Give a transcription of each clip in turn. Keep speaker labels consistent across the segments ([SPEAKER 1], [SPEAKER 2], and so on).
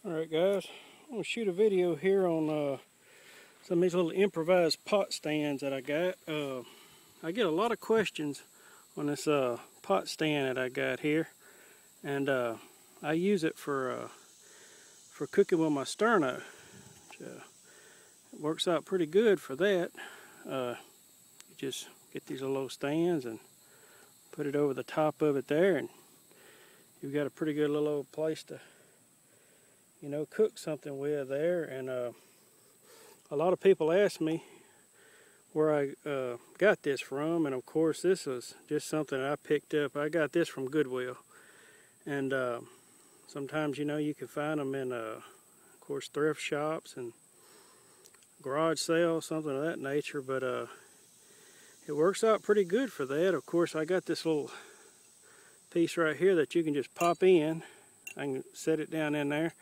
[SPEAKER 1] Alright guys, I'm going to shoot a video here on some of these little improvised pot stands that I got. I get a lot of questions on this pot stand that I got here, and I use it for cooking with my sterno. Which, it works out pretty good for that. You just get these little stands and put it over the top of it there, and you've got a pretty good little old place to cook something with there. And a lot of people ask me where I got this from, and of course this was just something I picked up. I got this from Goodwill, and sometimes you can find them in of course thrift shops and garage sales, something of that nature, but it works out pretty good for that. Of course, I got this little piece right here that you can just pop in. I can set it down in there,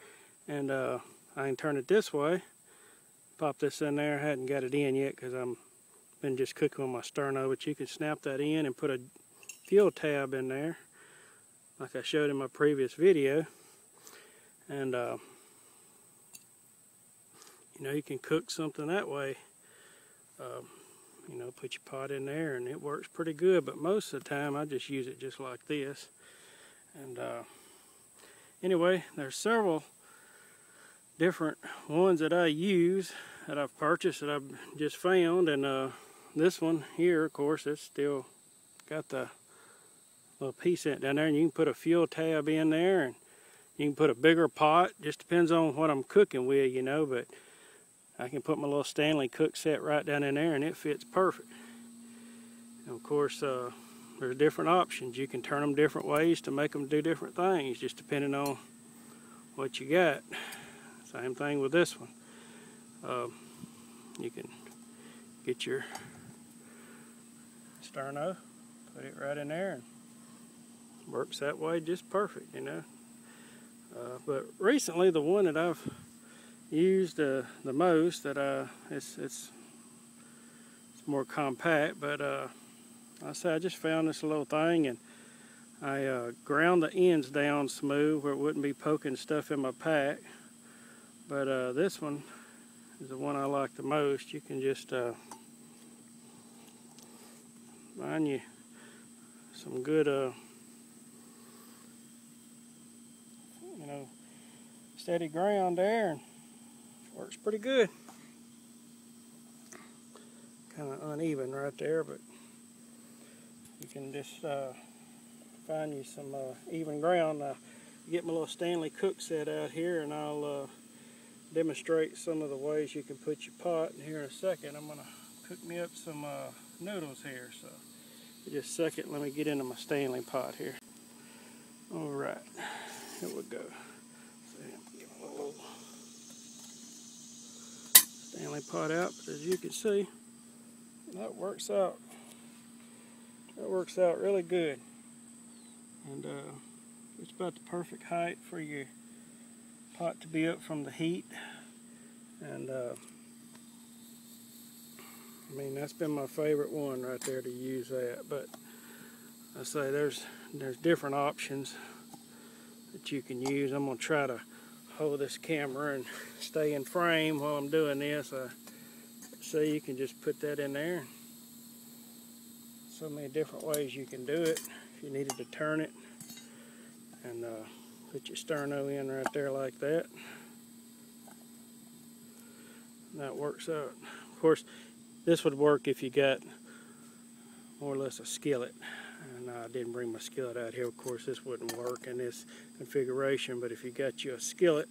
[SPEAKER 1] and I can turn it this way, pop this in there. I hadn't got it in yet because I'm been just cooking with my sterno, but you can snap that in and put a fuel tab in there like I showed in my previous video, and you can cook something that way. Put your pot in there and it works pretty good, but most of the time I just use it just like this. And anyway, there's several different ones that I use that I've purchased that I've just found, and this one here, of course, it's still got the little piece in it down there, and you can put a fuel tab in there, and you can put a bigger pot. Just depends on what I'm cooking with, but I can put my little Stanley cook set right down in there and it fits perfect. And of course, there's different options. You can turn them different ways to make them do different things, just depending on what you got. Same thing with this one. You can get your sterno, put it right in there, and it works that way just perfect, But recently, the one that I've used the most, that it's more compact, but I just found this little thing, and I ground the ends down smooth where it wouldn't be poking stuff in my pack. But this one is the one I like the most. You can just find you some good steady ground there, and works pretty good. Kind of uneven right there, but you can just find you some even ground. Get my little Stanley cook set out here, and I'll demonstrate some of the ways you can put your pot. And here in a second, I'm going to cook me up some noodles here. So just a second, let me get into my Stanley pot here. All right, here we go. Get my little Stanley pot out, but as you can see, that works out really good, and it's about the perfect height for your pot to be up from the heat. And that's been my favorite one right there, to use that. But I say there's different options that you can use. I'm gonna try to hold this camera and stay in frame while I'm doing this. So you can just put that in there. So many different ways you can do it. If you needed to turn it, and put your sterno in right there like that. And that works out. Of course, this would work if you got more or less a skillet. And I didn't bring my skillet out here. Of course, this wouldn't work in this configuration, but if you got you a skillet,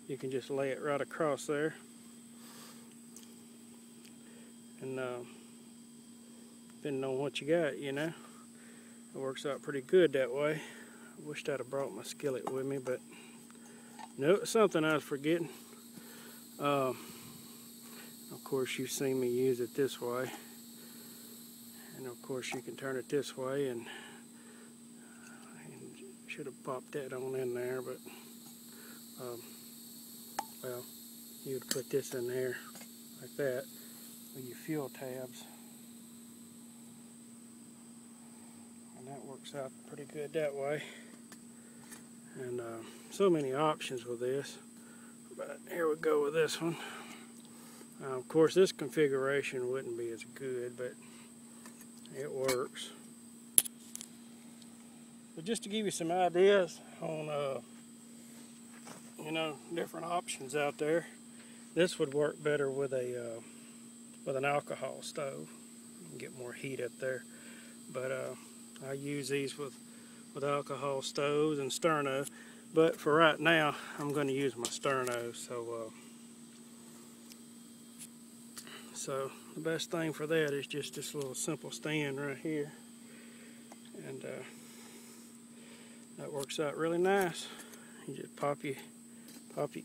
[SPEAKER 1] you can just lay it right across there. And depending on what you got, it works out pretty good that way. I wished I'd have brought my skillet with me, but no, it's something I was forgetting. Of course, you've seen me use it this way, and of course you can turn it this way, and I should have popped that on in there, but well, you would put this in there like that with your fuel tabs, and that works out pretty good that way. And so many options with this. But here we go with this one. Of course, this configuration wouldn't be as good, but it works. But just to give you some ideas on, you know, different options out there, this would work better with an alcohol stove. You can get more heat up there. But I use these with alcohol stoves and Sterno. But for right now, I'm going to use my Sterno. So the best thing for that is just this little simple stand right here. And that works out really nice. You just pop your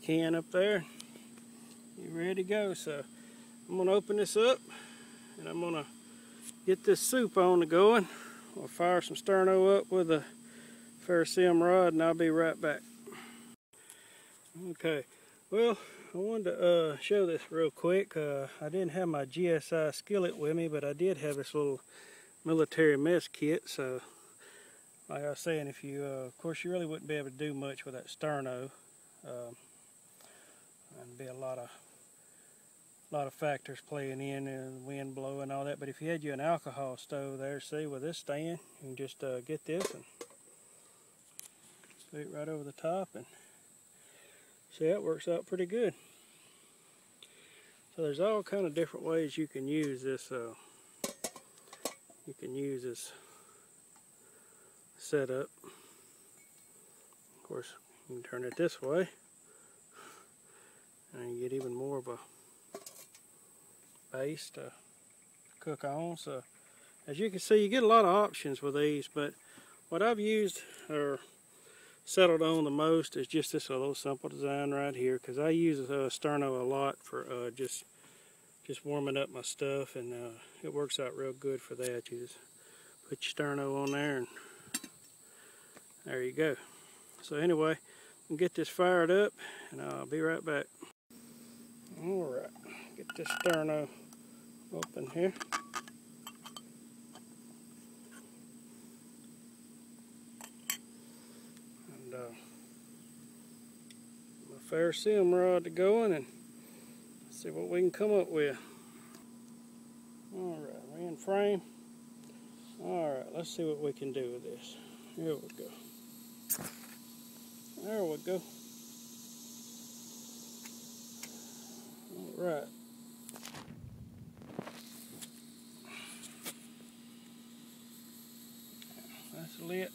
[SPEAKER 1] can up there. You're ready to go. So I'm going to open this up and I'm going to get this soup on to going. I'll fire some Sterno up with a ferrocerium rod and I'll be right back. Okay, well, I wanted to show this real quick. I didn't have my GSI skillet with me, but I did have this little military mess kit. So like I was saying, if you, of course, you really wouldn't be able to do much with that Sterno. There'd be a lot of factors playing in, and wind blowing and all that. But if you had an alcohol stove there, see, with this stand, you can just get this and put it right over the top, and see, that works out pretty good. So there's all kind of different ways you can use this. Setup. Of course, you can turn it this way, and you get even more of a base to cook on. So as you can see, you get a lot of options with these, but what I've used or settled on the most is just this little simple design right here, because I use Sterno a lot for just warming up my stuff, and it works out real good for that. You just put your Sterno on there and there you go. So anyway, I'll get this fired up and I'll be right back. Alright, get this Sterno open here. And my ferrocerium rod to going, and see what we can come up with. Alright, we're in frame. Alright, let's see what we can do with this. Here we go. There we go. Alright. That's lit.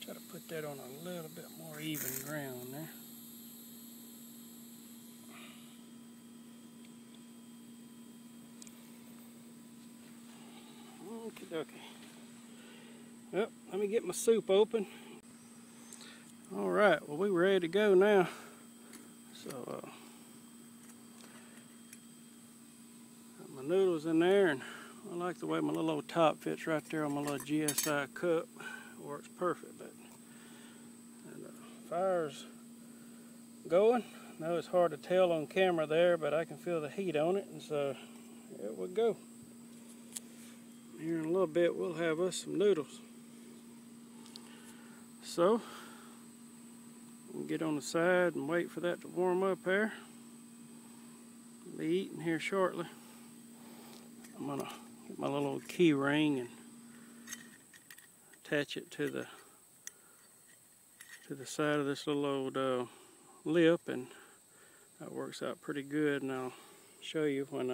[SPEAKER 1] Try to put that on a little bit more even ground there. Okie dokie. Well, let me get my soup open. Alright, well, we're ready to go now. So, got my noodles in there, and I like the way my little old top fits right there on my little GSI cup. It works perfect. But fire's going. I know it's hard to tell on camera there, but I can feel the heat on it, and so here we go. Here in a little bit, we'll have us some noodles. So, we'll get on the side and wait for that to warm up there. I'll be eating here shortly. I'm gonna get my little key ring and attach it to the side of this little old lip, and that works out pretty good. And I'll show you when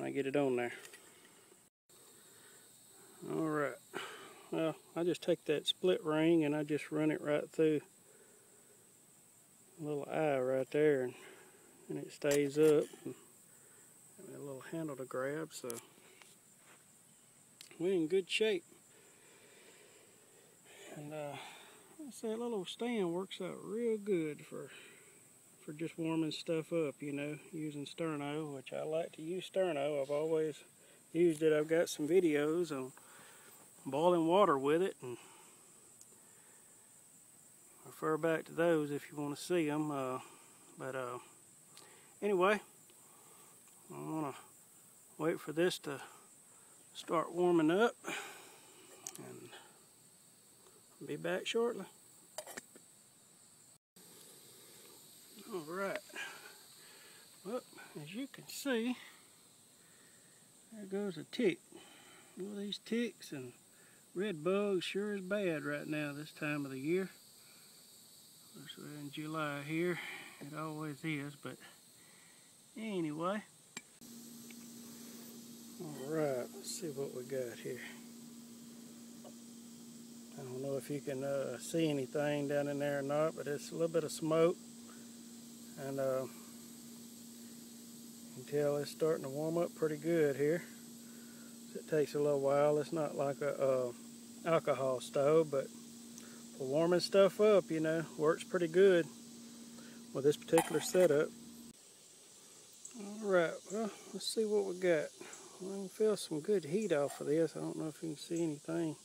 [SPEAKER 1] I get it on there. Alright, well, I just take that split ring and I just run it right through a little eye right there, and it stays up. And a little handle to grab, so we're in good shape. And I say, that little stand works out real good for just warming stuff up, you know, using Sterno, which I like to use Sterno. I've always used it. I've got some videos on boiling water with it, and refer back to those if you want to see them. Anyway, I want to wait for this to start warming up, and Be back shortly. Alright. Well, as you can see, there goes a tick. Well, these ticks and red bugs sure is bad right now this time of the year. Of course, we're in July here. It always is, but anyway. Alright, let's see what we got here. I don't know if you can see anything down in there or not, but it's a little bit of smoke. And you can tell it's starting to warm up pretty good here. It takes a little while. It's not like a alcohol stove, but for warming stuff up, you know, works pretty good with this particular setup. Alright, well, let's see what we got. Well, I can feel some good heat off of this. I don't know if you can see anything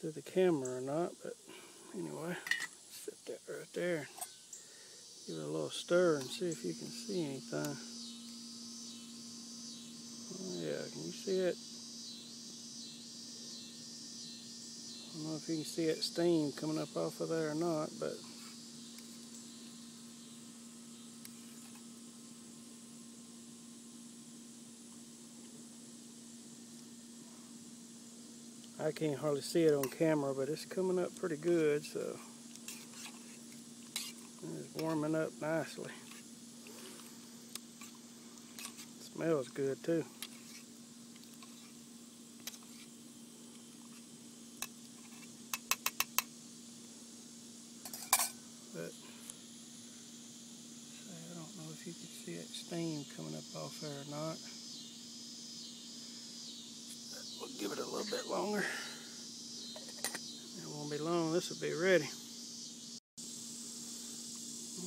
[SPEAKER 1] through the camera or not, but anyway, set that right there and give it a little stir and see if you can see anything. Oh yeah, can you see it? I don't know if you can see that steam coming up off of there or not, but I can't hardly see it on camera, but it's coming up pretty good, so it's warming up nicely. It smells good too. But I don't know if you can see that steam coming up off there or not. We'll give it a little bit longer. It won't be long, this will be ready.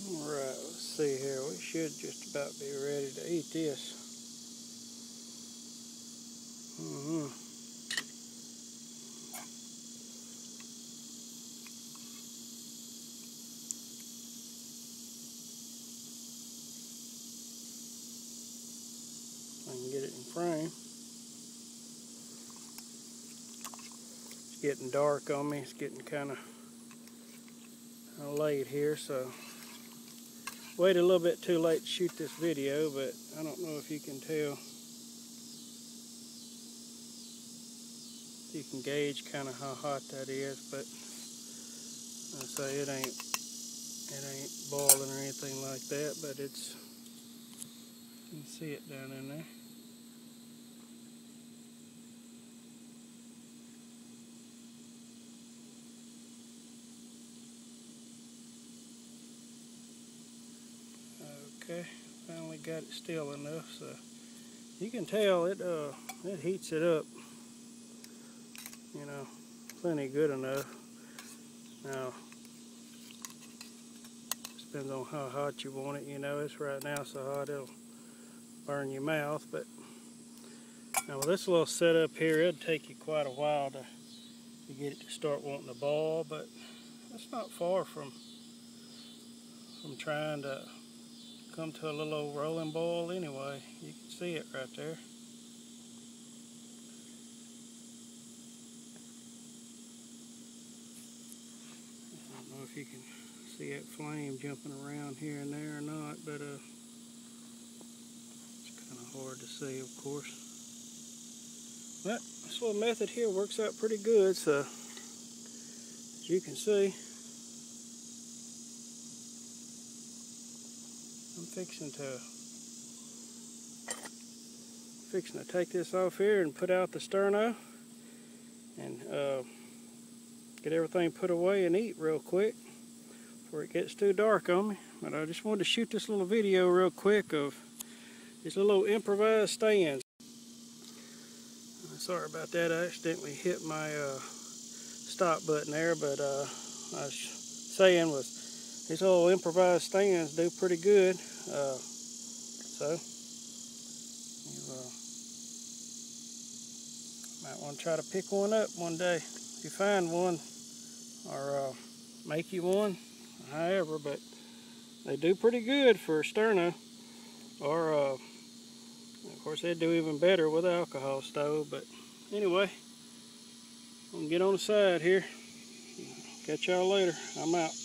[SPEAKER 1] Alright, let's see here. We should just about be ready to eat this. I can get it in frame. It's getting dark on me. It's getting kind of late here, so waited a little bit too late to shoot this video, but I don't know if you can tell. You can gauge kind of how hot that is, but I say it ain't boiling or anything like that, but it's, you can see it down in there. Okay, finally got it still enough, so you can tell it heats it up, you know, plenty good enough. Now, depends on how hot you want it. You know, it's right now so hot it'll burn your mouth, but now with this little setup here, it'll take you quite a while to get it to start wanting to boil, but it's not far from trying to come to a little old rolling boil anyway. You can see it right there. I don't know if you can see that flame jumping around here and there or not, but it's kind of hard to see, of course. But this little method here works out pretty good, so as you can see, I'm fixing to take this off here and put out the sterno and get everything put away and eat real quick before it gets too dark on me. But I just wanted to shoot this little video real quick of these little improvised stands. Sorry about that, I accidentally hit my stop button there, but I was saying was these little improvised stands do pretty good, so you might want to try to pick one up one day if you find one, or make you one, however, but they do pretty good for sterno, or of course they'd do even better with an alcohol stove. But anyway, I'm gonna get on the side here. Catch y'all later. I'm out.